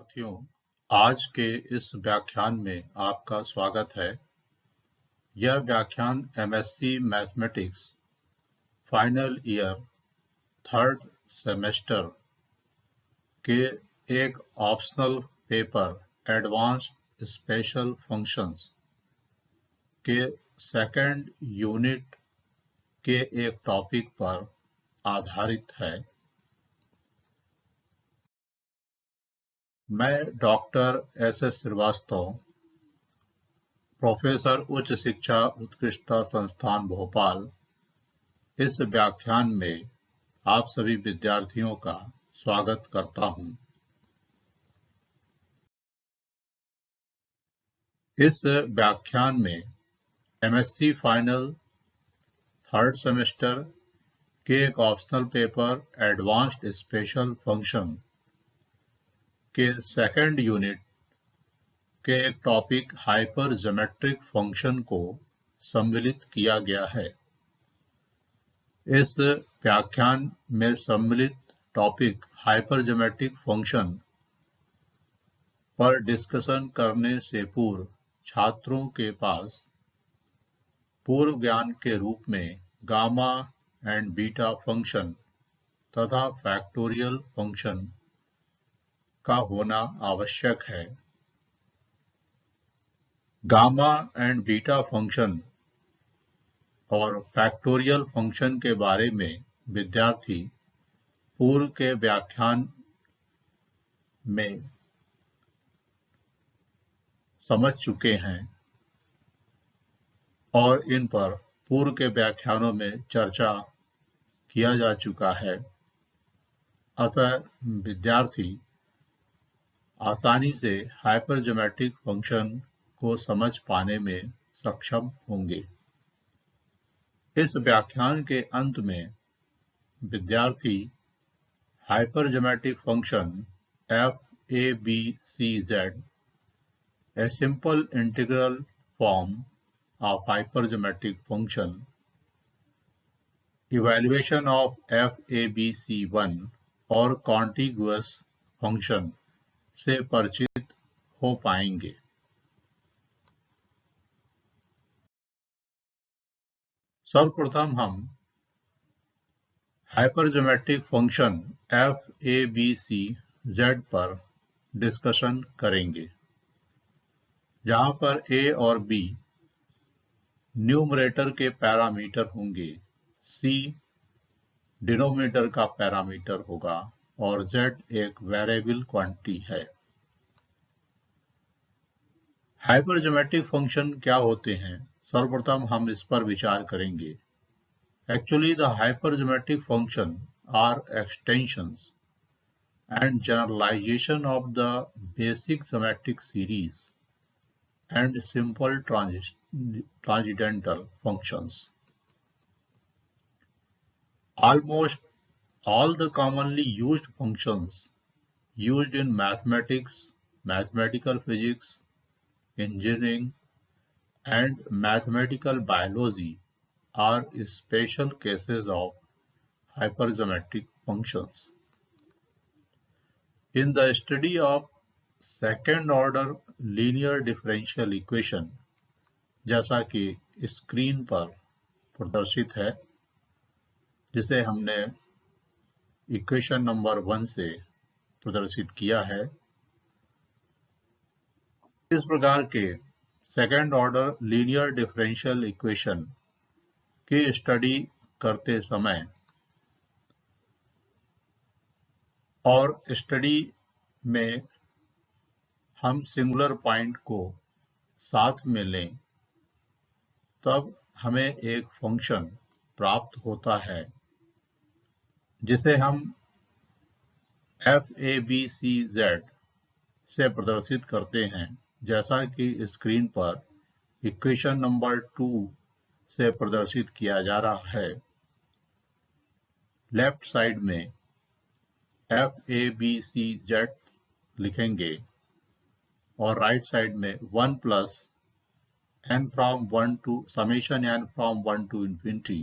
साथियों, आज के इस व्याख्यान में आपका स्वागत है। यह व्याख्यान MSc mathematics final year third semester के एक optional paper advanced special functions के सेकंड यूनिट के एक टॉपिक पर आधारित है। मैं डॉक्टर एस श्रीवास्तव, प्रोफेसर उच्च शिक्षा उत्कृष्टता संस्थान भोपाल, इस व्याख्यान में आप सभी विद्यार्थियों का स्वागत करता हूं। इस व्याख्यान में एमएससी फाइनल थर्ड सेमेस्टर के एक optional paper advanced special function के सेकंड यूनिट के एक टॉपिक हाइपर ज्योमेट्रिक फंक्शन को सम्मिलित किया गया है। इस व्याख्यान में सम्मिलित टॉपिक हाइपर ज्योमेट्रिक फंक्शन पर डिस्कशन करने से पूर्व छात्रों के पास पूर्व ज्ञान के रूप में गामा एंड बीटा फंक्शन तथा फैक्टोरियल फंक्शन का होना आवश्यक है। गामा एंड बीटा फंक्शन और फैक्टोरियल फंक्शन के बारे में विद्यार्थी पूर्व के व्याख्यान में समझ चुके हैं और इन पर पूर्व के व्याख्यानों में चर्चा किया जा चुका है। अतः विद्यार्थी आसानी से हाइपर ज्योमेट्रिक फंक्शन को समझ पाने में सक्षम होंगे। इस व्याख्यान के अंत में विद्यार्थी hyper geometric function f a b c z, a simple integral form of hypergeometric function, evaluation of f a b c1 और contiguous function से परिचित हो पाएंगे। सर्वप्रथम हम hypergeometric function f a b c z पर डिस्कशन करेंगे, जहां पर a और b न्यूमरेटर के पैरामीटर होंगे, c डिनोमिनेटर का पैरामीटर होगा और z एक वेरिएबल क्वांटिटी है। हाइपरज्योमेट्रिक फंक्शन क्या होते हैं, सर्वप्रथम हम इस पर विचार करेंगे। Actually, the hypergeometric function are extensions and generalization of the basic geometric series and simple transcendental functions. Almost all the commonly used functions used in mathematics, mathematical physics, engineering, and mathematical biology are special cases of hypergeometric functions. In the study of second order linear differential equation, जैसा कि screen पर प्रदर्शित है, जिसे हमने equation number 1 से प्रदर्शित किया है, इस प्रकार के second order linear differential equation की स्टडी करते समय और स्टडी में हम सिंगुलर पॉइंट को साथ में लें, तब हमें एक फंक्शन प्राप्त होता है जिसे हम f a b c z से प्रदर्शित करते हैं, जैसा कि स्क्रीन पर इक्वेशन नंबर 2 से प्रदर्शित किया जा रहा है। लेफ्ट साइड में f a b c z लिखेंगे और राइट साइड में 1 plus n from 1 to summation n from 1 to infinity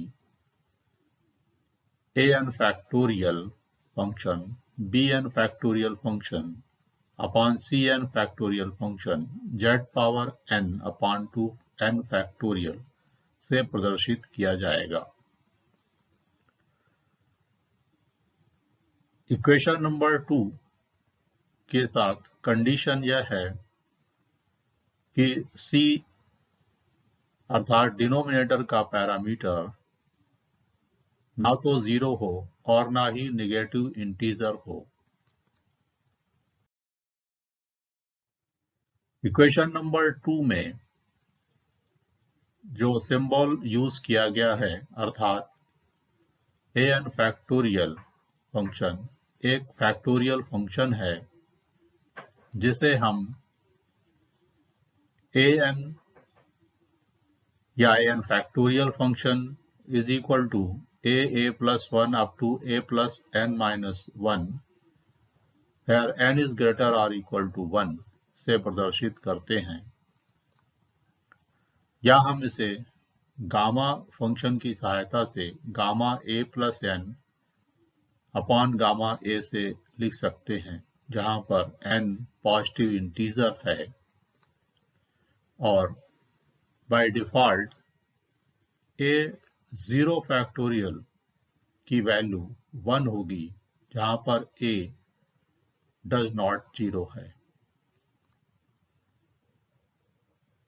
a n factorial function b n factorial function upon Cn factorial function z power n upon 2n factorial से प्रदर्शित किया जाएगा। Equation number 2 के साथ condition यह है कि C अर्थात डिनोमिनेटर का पैरामीटर ना तो 0 हो और ना ही नेगेटिव इंटीजर हो। इक्वेशन नंबर 2 में जो सिंबल यूज किया गया है अर्थात an फैक्टोरियल फंक्शन एक फैक्टोरियल फंक्शन है जिसे हम an या an factorial function is equal to a plus 1 up to a plus n minus 1 where n is greater और इक्वल टू 1 से प्रदर्शित करते हैं, या हम इसे गामा फंक्शन की सहायता से gamma a plus n upon gamma a से लिख सकते हैं, जहां पर n पॉजिटिव इंटीजर है और बाय डिफॉल्ट a 0 फैक्टोरियल की वैल्यू 1 होगी, जहां पर a डज नॉट 0 है।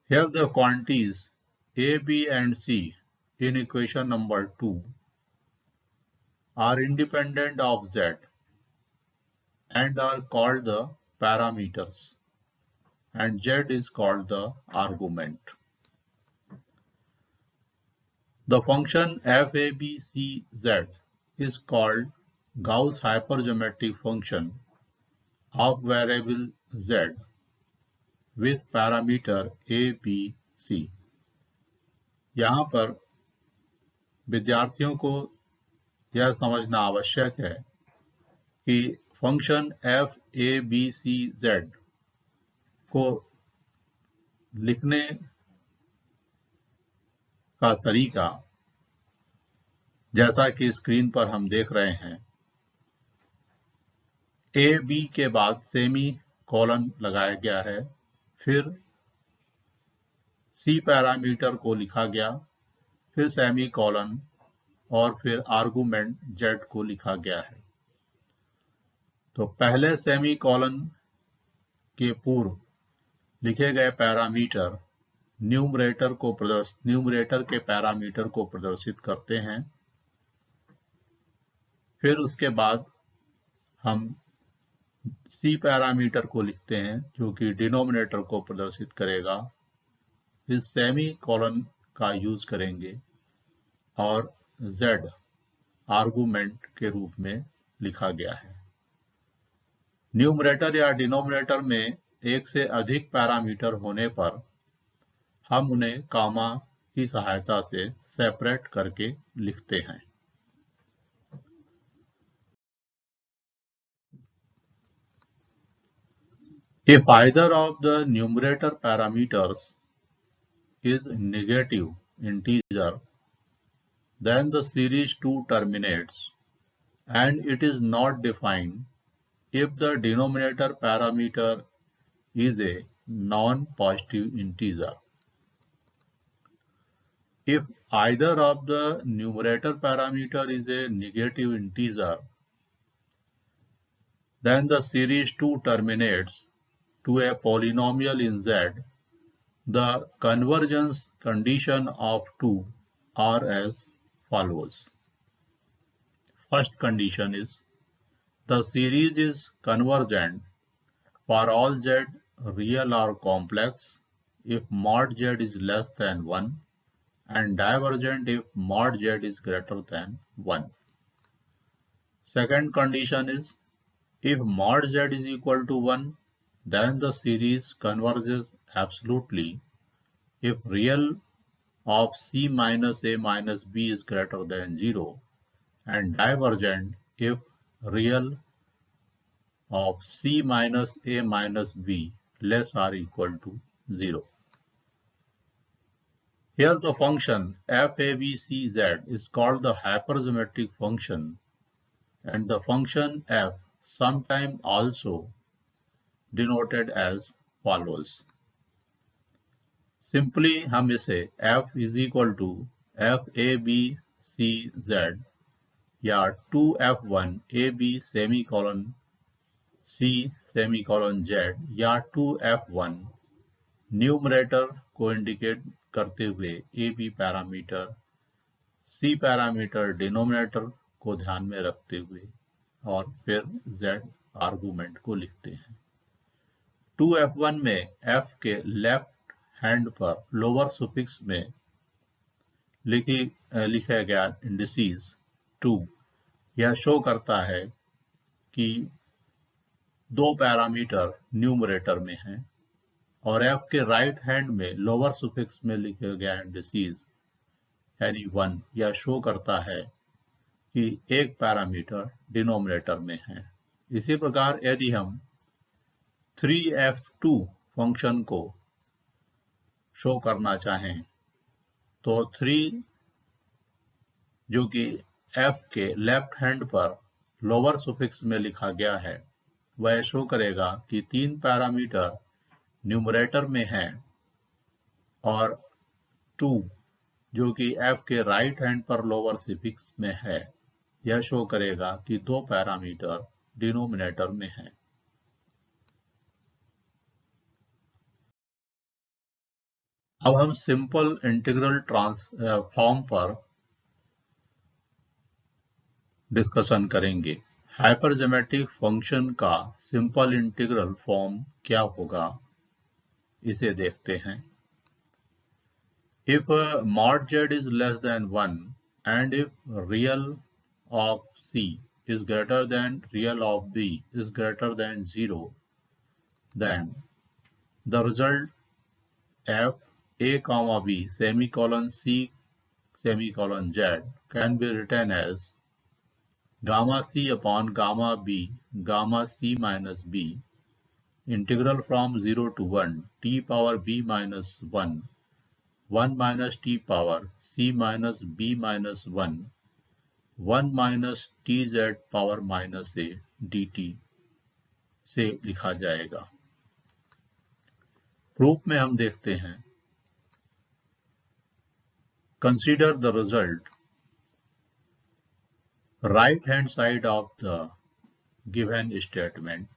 Here the quantities a, b and c in equation number 2 are independent of z and are called the parameters, and z is called the argument. The function f(a,b,c,z) is called Gauss hypergeometric function of variable z with parameter a, b, c. यहाँ पर विद्यार्थियों को यह समझना आवश्यक है कि function f, a, b, c, z को लिखने का तरीका जैसा कि स्क्रीन पर हम देख रहे हैं, a, b के बाद सेमी कॉलन लगाया गया है, फिर c पैरामीटर को लिखा गया, फिर सेमी कॉलन और फिर आर्गुमेंट z को लिखा गया है। तो पहले सेमी कॉलन के पूर्व लिखे गए पैरामीटर न्यूमरेटर के पैरामीटर को प्रदर्शित करते हैं, फिर उसके बाद हम c पैरामीटर को लिखते हैं जो कि डिनोमिनेटर को प्रदर्शित करेगा, फिर सेमी कॉलन का यूज करेंगे और z आर्गुमेंट के रूप में लिखा गया है। न्यूमरेटर या डिनोमिनेटर में एक से अधिक पैरामीटर होने पर हम उन्हें कॉमा की सहायता से सेपरेट करके लिखते हैं। If either of the numerator parameters is negative integer, then the series 2 terminates and it is not defined if the denominator parameter is a non-positive integer. If either of the numerator parameter is a negative integer, then the series 2 terminates to a polynomial in Z. The convergence condition of 2 are as follows. First condition is the series is convergent for all Z real or complex if mod Z is less than 1 and divergent if mod Z is greater than 1. Second condition is if mod Z is equal to 1, then the series converges absolutely if real of c minus a minus b is greater than 0 and divergent if real of c minus a minus b less or equal to 0. Here the function f(a,b,c,z) is called the hypergeometric function, and the function f sometimes also denoted as follows. Simply हम इसे f is equal to f a b c z या 2f1 a b semicolon c semicolon z या 2f1 numerator को indicate करते हुए A B parameter, C parameter denominator को ध्यान में रखते हुए और फिर z आर्गुमेंट को लिखते हैं। 2f1 में f के लेफ्ट हैंड पर लोअर सुफिक्स में लिखा गया इंडिसेस 2 यह शो करता है कि दो पैरामीटर न्यूमरेटर में हैं और f के राइट हैंड में लोअर सुफिक्स में लिखा गया इंडिसेस यानी 1 यह शो करता है कि एक पैरामीटर डिनोमिनेटर में है। इसी प्रकार यदि हम 3f2 फंक्शन को शो करना चाहें तो 3 जो कि f के लेफ्ट हैंड पर लोअर सुफिक्स में लिखा गया है वह शो करेगा कि तीन पैरामीटर न्यूमरेटर में है और 2 जो कि f के राइट हैंड पर लोअर सुफिक्स में है यह शो करेगा कि दो पैरामीटर डिनोमिनेटर में है। अब हम सिंपल इंटीग्रल फॉर्म पर डिस्कशन करेंगे। हाइपरजोमेट्रिक फंक्शन का सिंपल इंटीग्रल फॉर्म क्या होगा इसे देखते हैं। If mod z is less than 1 and if real of c is greater than real of b is greater than 0, then the result f a comma b semicolon c semicolon z can be written as gamma c upon gamma b gamma c minus b integral from 0 to 1 t power b minus 1 1 minus t power c minus b minus 1 1 minus tz power minus a dt से लिखा जाएगा। Proof में हम देखते हैं consider the result right hand side of the given statement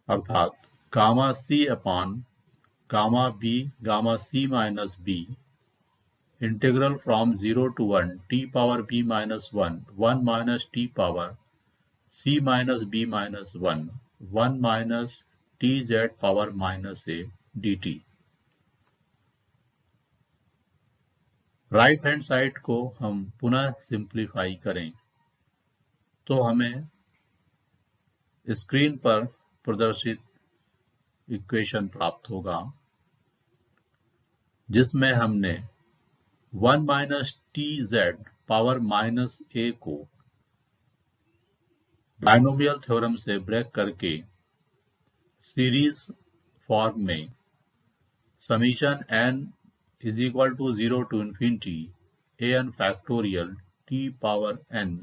अर्थात gamma c अपॉन gamma b gamma c minus b integral from 0 to 1 t power b minus 1 1 minus t power c minus b minus 1 1 minus tz power minus a dt। Right hand side को हम पुनः simplify करें तो हमें screen पर प्रदर्शित equation प्राप्त होगा जिसमें हमने 1 minus t z power minus a को बाइनोमियल थ्योरम से ब्रेक करके सीरीज फॉर्म में summation n is equal to 0 to infinity an factorial t power n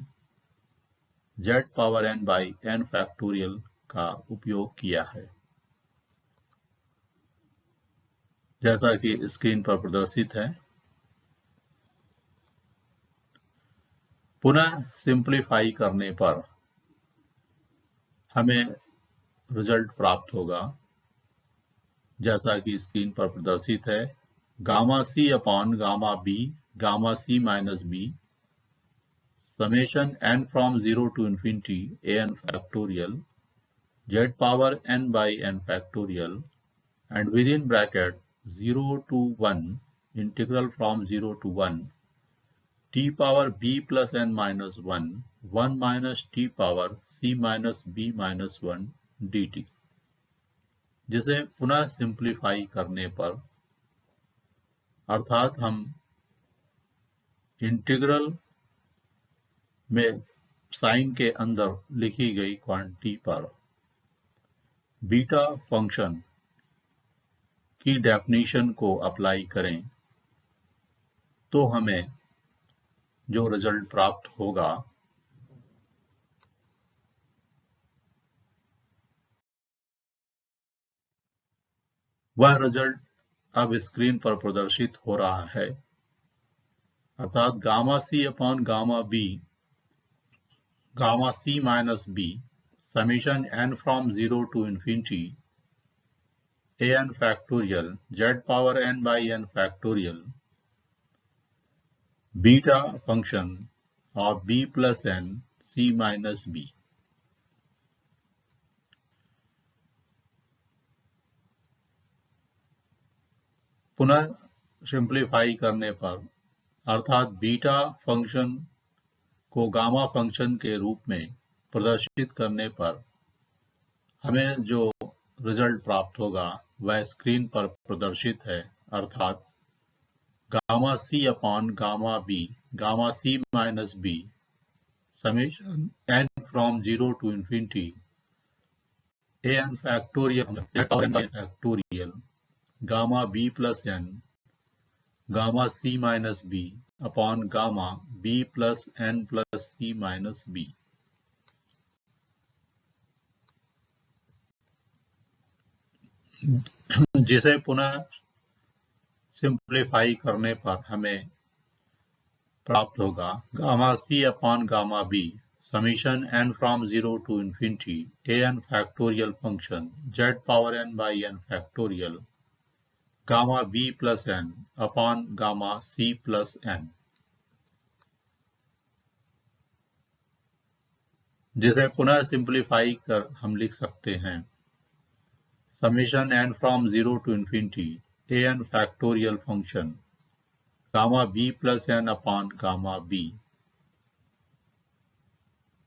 z power n by n factorial का उपयोग किया है जैसा कि स्क्रीन पर प्रदर्शित है। पुनः सिंप्लीफाई करने पर हमें रिजल्ट प्राप्त होगा जैसा कि स्क्रीन पर प्रदर्शित है gamma C upon gamma B gamma C minus B summation n from 0 to infinity an factorial z power n by n factorial and within bracket 0 to 1 integral from 0 to 1 t power b plus n minus 1 1 minus t power c minus b minus 1 dt जिसे पुनः simplify करने पर अर्थात हम integral में sign के अंदर लिखी गई क्वांटिटी पर बीटा फंक्शन की डेफिनेशन को अप्लाई करें तो हमें जो रिजल्ट प्राप्त होगा वह रिजल्ट अब स्क्रीन पर प्रदर्शित हो रहा है, अर्थात gamma C upon gamma B, gamma C minus B, summation n from 0 to infinity an factorial z power n by n factorial beta function of b plus n c minus b। पुनः simplify करने पर, अर्थात beta function को gamma function के रूप में प्रदर्शित करने पर हमें जो रिजल्ट प्राप्त होगा वह स्क्रीन पर प्रदर्शित है, अर्थात gamma C upon gamma B, gamma C minus B, summation n from 0 to infinity an factorial factorial gamma b plus n gamma c minus b upon gamma b plus n plus c minus b। जिसे पुनः simplify करने पर हमें प्राप्त होगा gamma C upon gamma B, summation n from 0 to infinity an factorial function z power n by n factorial gamma b plus n upon gamma c plus n, जिसे पुनः simplify कर हम लिख सकते हैं summation n from 0 to infinity an factorial function gamma b plus n upon gamma b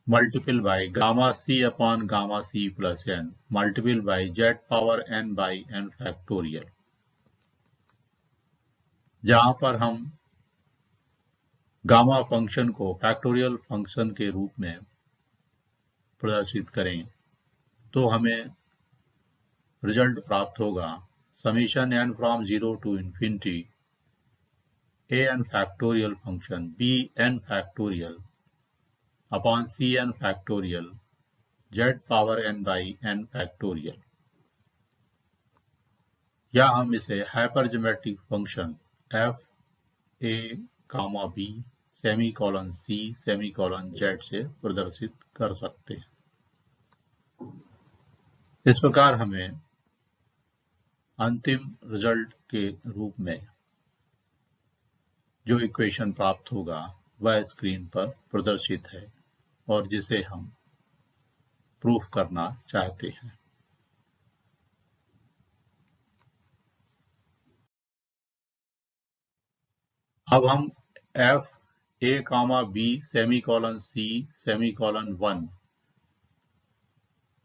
multiple by gamma c upon gamma c plus n multiple by z power n by n factorial, जहां पर हम gamma function को factorial function के रूप में प्रदर्शित करें तो हमें रिजल्ट प्राप्त होगा summation n from 0 to infinity an factorial function b n factorial upon c n factorial z power n by n factorial, या हम इसे hypergeometric function f a gamma b semicolon c semicolon z से प्रदर्शित कर सकते हैं। इस प्रकार हमें अंतिम रिजल्ट के रूप में जो इक्वेशन प्राप्त होगा वह स्क्रीन पर प्रदर्शित है और जिसे हम प्रूफ करना चाहते हैं। अब हम f a comma b semicolon c semicolon 1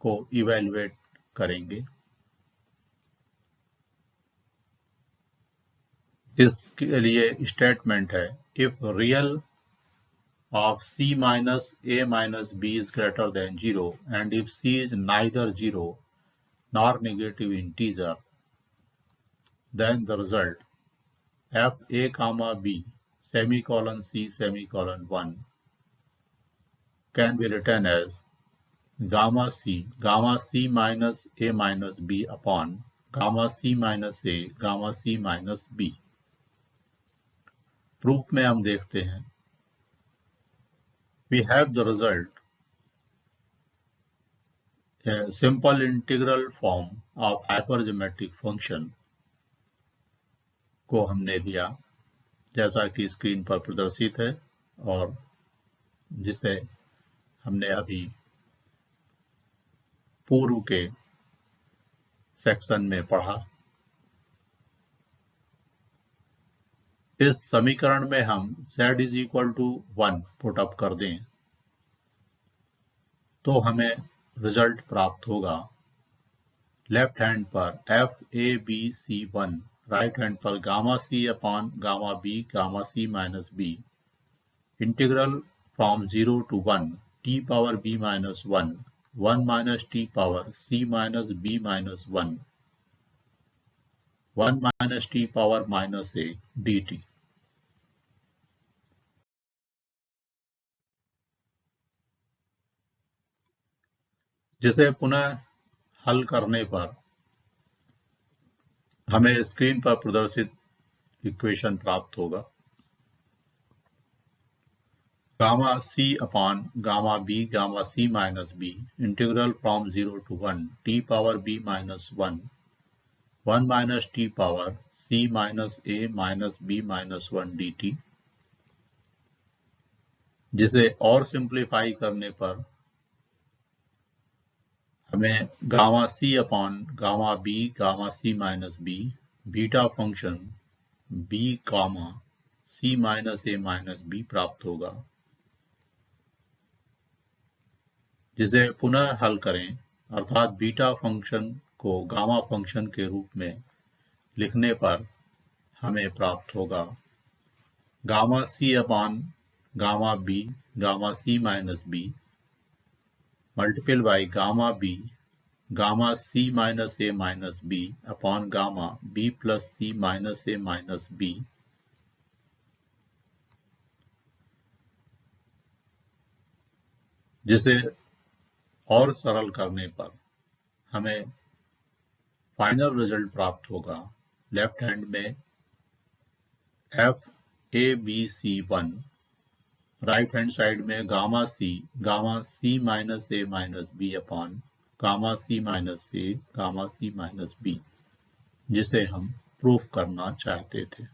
को इवेलुएट करेंगे। इसके लिए स्टेटमेंट है if real of c minus a minus b is greater than 0 and if c is neither 0 nor negative integer, then the result f a comma b semicolon c semicolon 1 can be written as gamma c minus a minus b upon gamma c minus a gamma c minus b। Proof में हम देखते हैं we have the result a simple integral form of hypergeometric function को हमने लिया जैसा कि screen पर प्रदर्शित है और जिसे हमने अभी पूर्व के सेक्शन में पढ़ा। इस समीकरण में हम z is equal to 1 put up कर दें तो हमें रिजल्ट प्राप्त होगा लेफ्ट हैंड पर f a b c 1, right hand पर gamma c upon gamma b gamma c minus b, integral from 0 to 1 t power b minus 1 1 minus t power c minus b minus 1 1 minus t power minus a dt। जिसे पुनः हल करने पर हमें screen पर प्रदर्शित equation प्राप्त होगा। Gamma c upon gamma b gamma c minus b integral from 0 to 1 t power b minus 1 minus t power c minus a minus b minus 1 dt, जिसे और सिंप्लीफाई करने पर हमें gamma c upon gamma b gamma c minus b beta function b gamma c minus a minus b प्राप्त होगा, जिसे पुनः हल करें अर्थात बीटा फंक्शन को गामा फंक्शन के रूप में लिखने पर हमें प्राप्त होगा gamma c upon gamma b gamma c minus b multiple by gamma b gamma c minus a minus b upon gamma b plus c minus a minus b, जिसे और सरल करने पर हमें फाइनल रिजल्ट प्राप्त होगा लेफ्ट हैंड में f a b c 1, right hand side में gamma c minus a minus b upon gamma c minus a gamma c minus b, जिसे हम प्रूफ करना चाहते थे।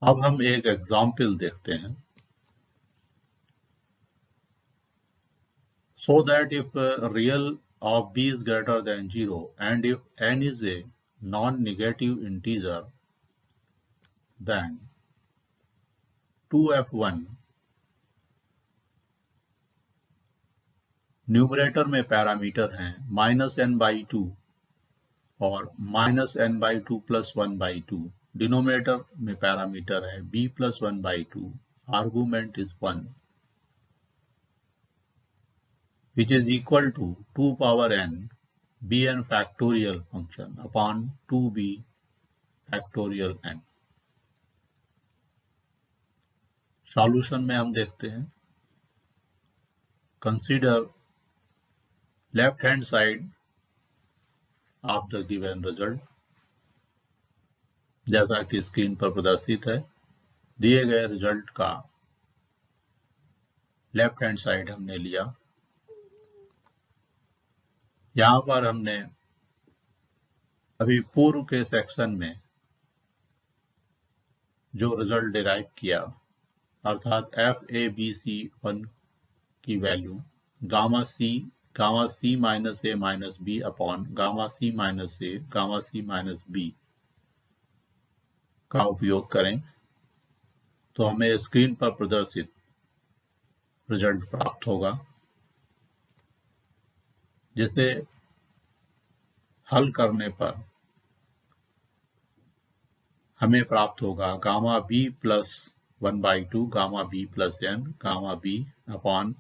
अब हम एक एग्जाम्पल देखते हैं। So that if real of b is greater than 0 and if n is a non-negative integer, then 2f1 numerator में पैरामीटर हैं -n/2 और -n/2 + 1/2, डिनोमिनेटर में पैरामीटर है b + 1/2, argument is 1, which is equal to 2 power n bn factorial function upon 2b factorial n। Solution में हम देखते हैं, consider left hand side of the given result, जैसा कि स्क्रीन पर प्रदर्शित है। दिए गए रिजल्ट का लेफ्ट हैंड साइड हमने लिया। यहां पर हमने अभी पूर्व के सेक्शन में जो रिजल्ट डिराइव किया अर्थात FABC1 की value gamma C minus A minus B upon gamma C minus A gamma C minus B का उपयोग करें तो हमें स्क्रीन पर प्रदर्शित रिजल्ट प्राप्त होगा, जिसे हल करने पर हमें प्राप्त होगा gamma B plus 1/2 gamma B plus n gamma B upon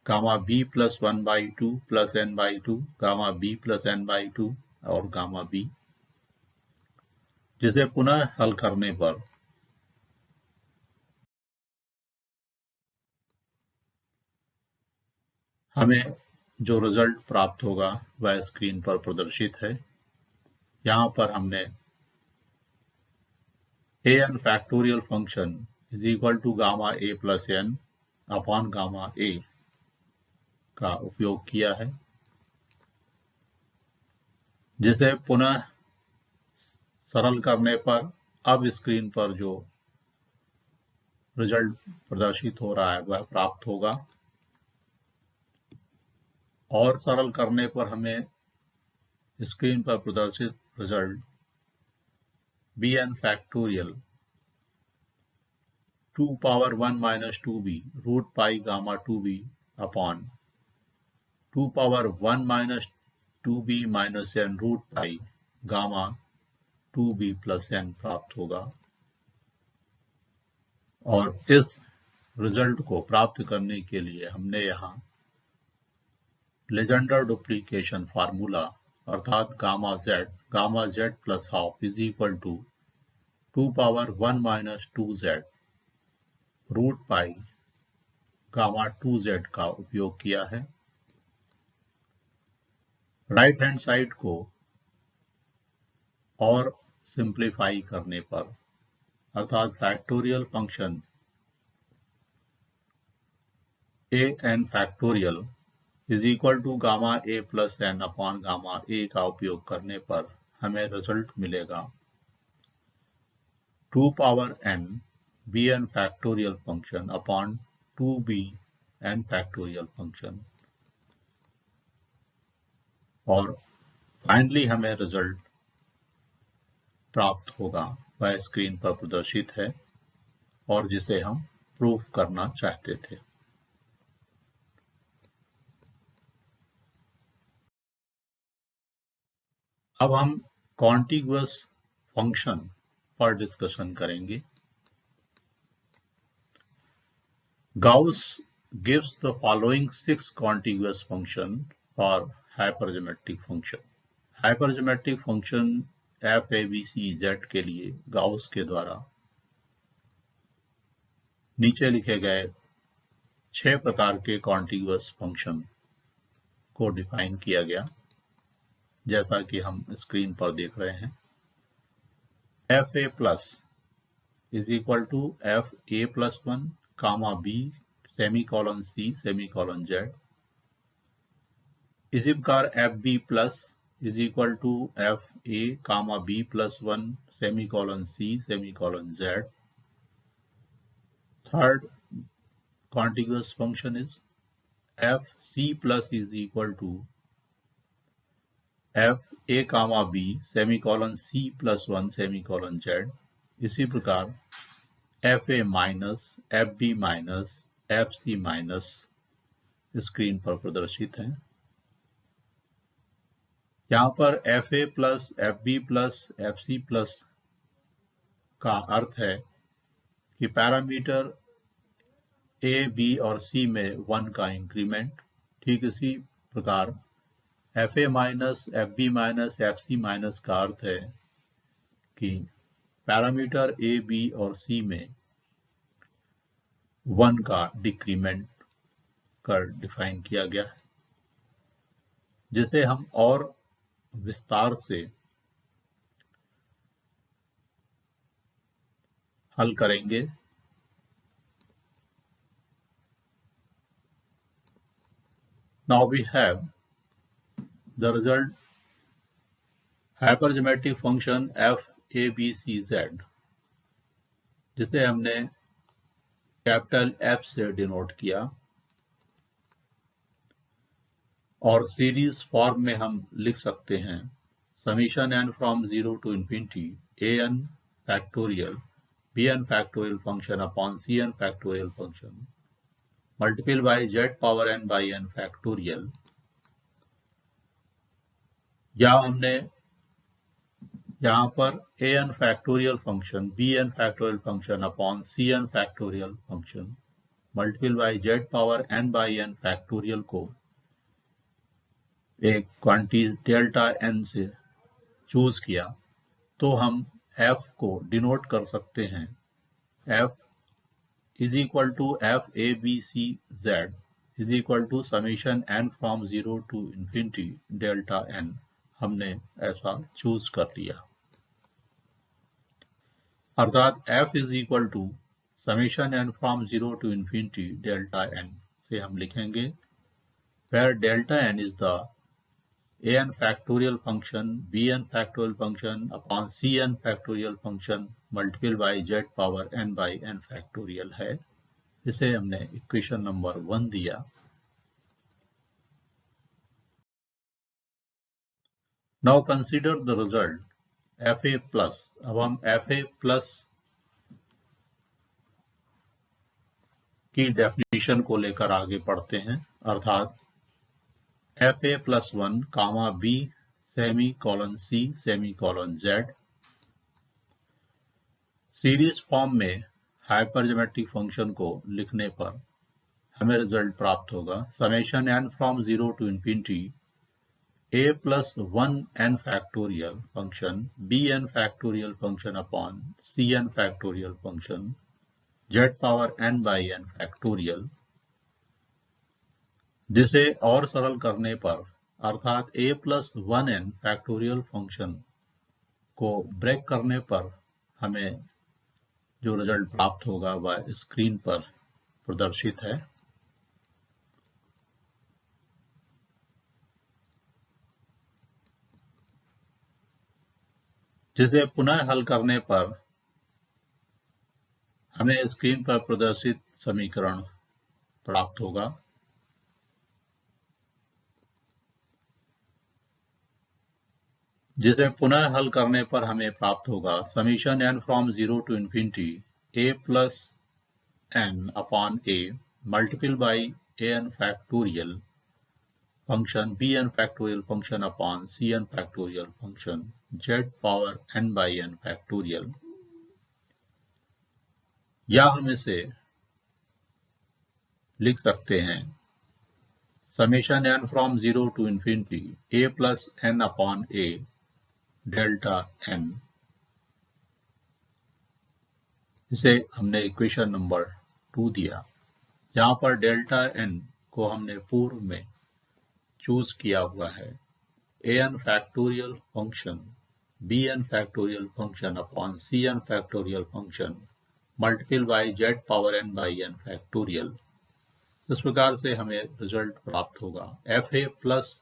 gamma B plus 1/2 plus n/2 gamma B plus n/2 और गामा B, जिसे पुनः हल करने पर हमें जो रिजल्ट प्राप्त होगा वह स्क्रीन पर प्रदर्शित है। यहां पर हमने an factorial function is equal to gamma a plus n upon gamma a का उपयोग किया है, जिसे पुनः सरल करने पर अब स्क्रीन पर जो रिजल्ट प्रदर्शित हो रहा है वह प्राप्त होगा। और सरल करने पर हमें स्क्रीन पर प्रदर्शित result bn factorial 2 power 1 minus 2b root pi gamma 2b upon 2 power 1 minus 2b minus n root pi gamma 2b plus n प्राप्त होगा। और इस रिजल्ट को प्राप्त करने के लिए हमने यहाँ लेजेंडर डुप्लीकेशन फार्मूला अर्थात gamma z plus half is equal to 2 power 1 minus 2z root pi gamma 2z का उपयोग किया है। राइट हैंड साइड को और सिंप्लीफाई करने पर, अर्थात factorial function an factorial is equal to gamma a plus n upon gamma a का उपयोग करने पर हमें रिजल्ट मिलेगा 2 power n bn factorial function upon 2bn factorial function, और फाइनली हमें रिजल्ट प्राप्त होगा वह स्क्रीन पर प्रदर्शित है और जिसे हम प्रूव करना चाहते थे। अब हम कॉन्टिग्युअस फंक्शन पर डिस्कशन करेंगे। Gauss gives the following 6 contiguous function for hypergeometric function. Hypergeometric function f a b c z के लिए गाउस के द्वारा नीचे लिखे गए 6 प्रकार के कॉन्टिग्युअस फंक्शन को डिफाइन किया गया, जैसा कि हम स्क्रीन पर देख रहे हैं। F A plus is equal to F A plus 1 comma B semicolon C semicolon Z. इसी प्रकार F B plus is equal to F A comma B plus 1 semicolon C semicolon Z. Third contiguous function is f c plus is equal to f a comma b semicolon c plus 1 semicolon z। इसी प्रकार f a minus f b minus f c minus screen पर प्रदर्शित है। यहाँ पर f a plus f b plus f c plus का अर्थ है कि पैरामीटर ए बी और सी में 1 का इंक्रीमेंट। ठीक इसी प्रकार F A minus F B minus F C minus का अर्थ है कि पैरामीटर ए बी और सी में 1 का डिक्रीमेंट कर डिफाइन किया गया है, जिसे हम और विस्तार से हल करेंगे। Now we have the result hypergeometric function f a b c z, जिसे हमने कैपिटल F से डिनोट किया, और सीरीज फॉर्म में हम लिख सकते हैं summation n from 0 to infinity an factorial bn factorial function upon cn factorial function multiple by z power n by n factorial. या हमने यहाँ पर an factorial function bn factorial function upon cn factorial function multiple by z power n by n factorial को एक quantity delta n से choose किया, तो हम f को डिनोट कर सकते हैं f is equal to f a b c z is equal to summation n from 0 to infinity delta n। हमने ऐसा चूज कर लिया, अर्थात f is equal to summation n from 0 to infinity delta n से हम लिखेंगे where delta n is the an factorial function bn factorial function upon cn factorial function multiple by z power n by n factorial है। इसे हमने equation number 1 दिया। Now consider the result F A plus. अब हम F A plus की definition को लेकर आगे बढ़ते हैं, अर्थात F A plus 1 comma B semicolon C semicolon Z. Series form में हाइपरज्योमेट्रिक फंक्शन को लिखने पर हमें रिजल्ट प्राप्त होगा summation n from 0 to infinity a plus 1 n factorial function bn factorial function upon cn factorial function z power n by n factorial, जिसे और सरल करने पर अर्थात a plus 1n factorial function को ब्रेक करने पर हमें जो रिजल्ट प्राप्त होगा वह स्क्रीन पर प्रदर्शित है। जिसे पुनः हल करने पर हमें स्क्रीन पर प्रदर्शित समीकरण प्राप्त होगा। जिसे पुनः हल करने पर हमें प्राप्त होगा summation n from 0 to infinity a plus n upon a multiple by an factorial function bn factorial function upon cn factorial function z power n by n factorial. या हम इसे लिख सकते हैं summation n from 0 to infinity a plus n upon a delta n। इसे हमने equation number 2 दिया। यहाँ पर डेल्टा n को हमने पूर्व में चूज किया हुआ है an factorial function bn factorial function upon cn factorial function multiple by z power n by n factorial. इस प्रकार से हमें रिजल्ट प्राप्त होगा fa plus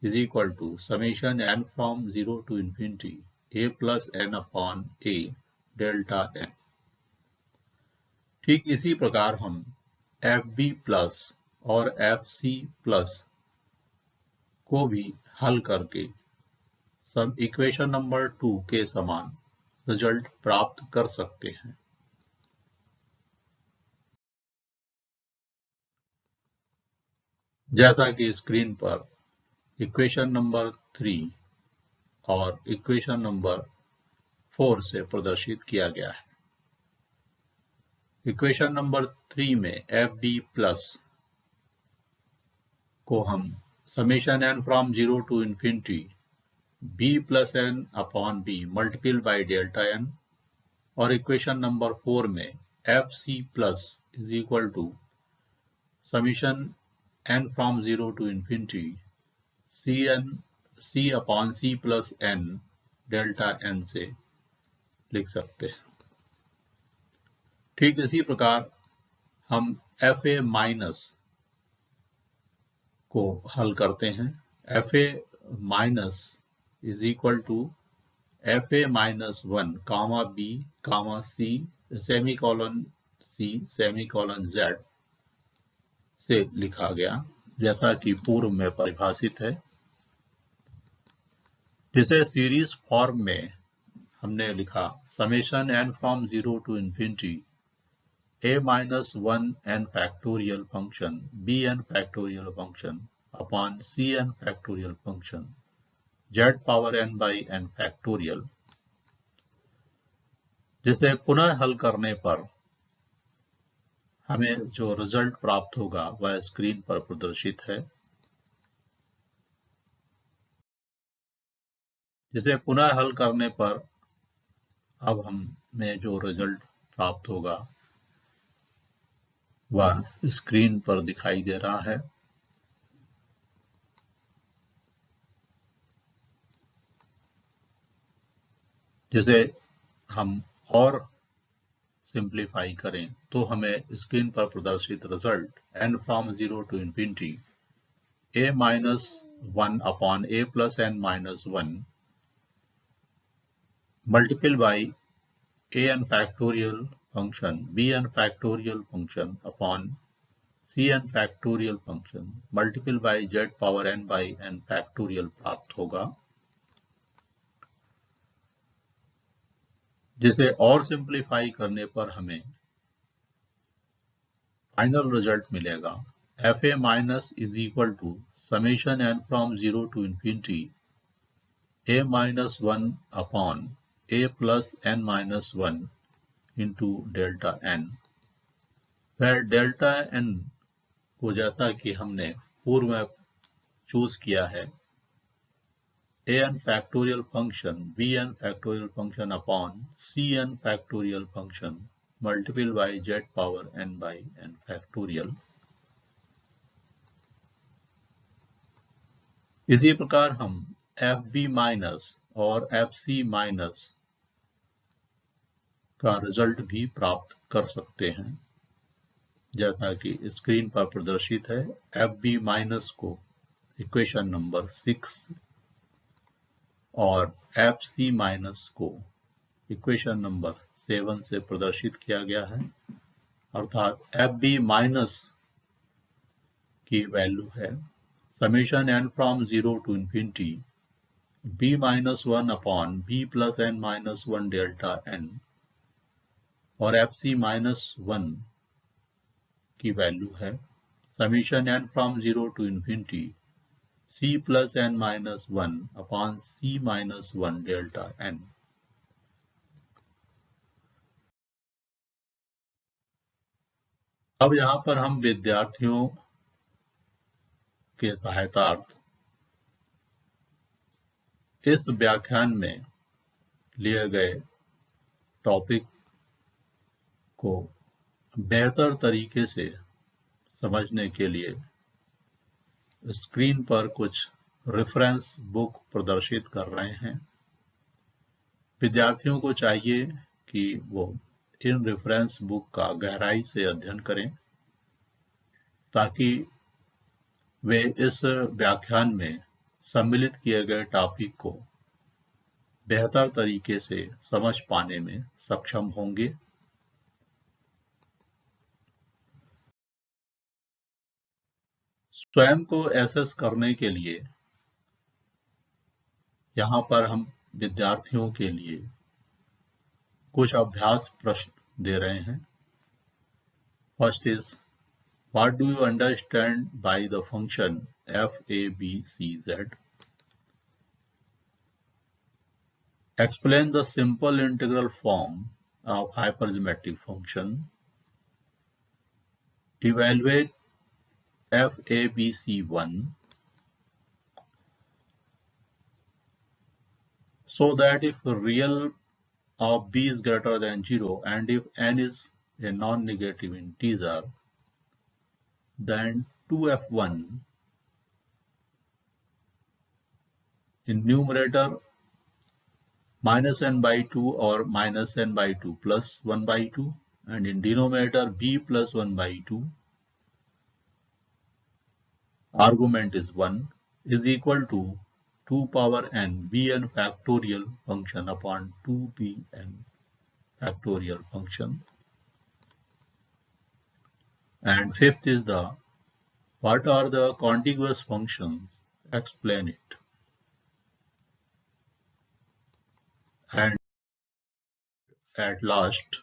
is equal to summation n from 0 to infinity a plus n upon a delta n। ठीक इसी प्रकार हम fb प्लस और fc प्लस को भी हल करके सब इक्वेशन नंबर 2 के समान रिजल्ट प्राप्त कर सकते हैं। जैसा कि स्क्रीन पर इक्वेशन नंबर 3 और इक्वेशन नंबर 4 से प्रदर्शित किया गया है। इक्वेशन नंबर 3 में fb प्लस को हम summation n from 0 to infinity b plus n upon b multiple by delta n और इक्वेशन नंबर 4 में fc plus is equal to summation n from 0 to infinity c upon c plus n delta n से लिख सकते हैं। ठीक इसी प्रकार हम fa माइनस को हल करते हैं। fa minus is equal to fa minus 1 comma b comma c semicolon c semicolon z से लिखा गया जैसा कि पूर्व में परिभाषित है। जिसे सीरीज फॉर्म में हमने लिखा summation n from 0 to infinity a minus 1 n factorial function bn factorial function upon cn factorial function z power n by n factorial. जिसे पुनः हल करने पर हमें जो रिजल्ट प्राप्त होगा वह स्क्रीन पर प्रदर्शित है। जिसे पुनः हल करने पर अब हमें जो रिजल्ट प्राप्त होगा वह स्क्रीन पर दिखाई दे रहा है। जिसे हम और सिंप्लीफाई करें तो हमें स्क्रीन पर प्रदर्शित result n from 0 to infinity a minus 1 upon a plus n minus 1 multiple by an factorial function bn factorial function upon cn factorial function multiple by z power n by n factorial प्राप्त होगा। जिसे और simplify करने पर हमें final result मिलेगा fa minus is equal to summation n from 0 to infinity a minus 1 upon a plus n minus 1 into delta n। वह delta n को जैसा कि हमने पूर्व में चूज किया है an factorial function bn factorial function upon cn factorial function multiple by z power n by n factorial. इसी प्रकार हम FB माइनस और FC माइनस का रिजल्ट भी प्राप्त कर सकते हैं, जैसा कि स्क्रीन पर प्रदर्शित है। FB माइनस को इक्वेशन नंबर 6 और FC माइनस को इक्वेशन नंबर 7 से प्रदर्शित किया गया है, अर्थात FB माइनस की वैल्यू है summation n from 0 to infinity b minus 1 upon b plus n minus 1 delta n, और FC माइनस 1 की वैल्यू है summation n from 0 to infinity c plus n minus 1 upon c minus 1 delta n। अब यहाँ पर हम विद्यार्थियों के सहायतार्थ इस व्याख्यान में लिए गए टॉपिक को बेहतर तरीके से समझने के लिए स्क्रीन पर कुछ रेफरेंस बुक प्रदर्शित कर रहे हैं। विद्यार्थियों को चाहिए कि वो इन रेफरेंस बुक का गहराई से अध्ययन करें, ताकि वे इस व्याख्यान में सम्मिलित किए गए टॉपिक को बेहतर तरीके से समझ पाने में सक्षम होंगे। स्वयं को एसेस करने के लिए यहाँ पर हम विद्यार्थियों के लिए कुछ अभ्यास प्रश्न दे रहे हैं। First is, what do you understand by the function f(a)b(c)z? Explain the simple integral form of hypergeometric function. Evaluate f(a)b(c)(1) so that if real of b is greater than 0 and if n is a non-negative integer, then 2f1 in numerator minus n by 2 or minus n by 2 plus 1 by 2, and in denominator b plus 1 by 2, argument is 1, is equal to 2 power n bn factorial function upon 2bn factorial function. And fifth is what are the contiguous functions? Explain it. And at last,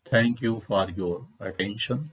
thank you for your attention.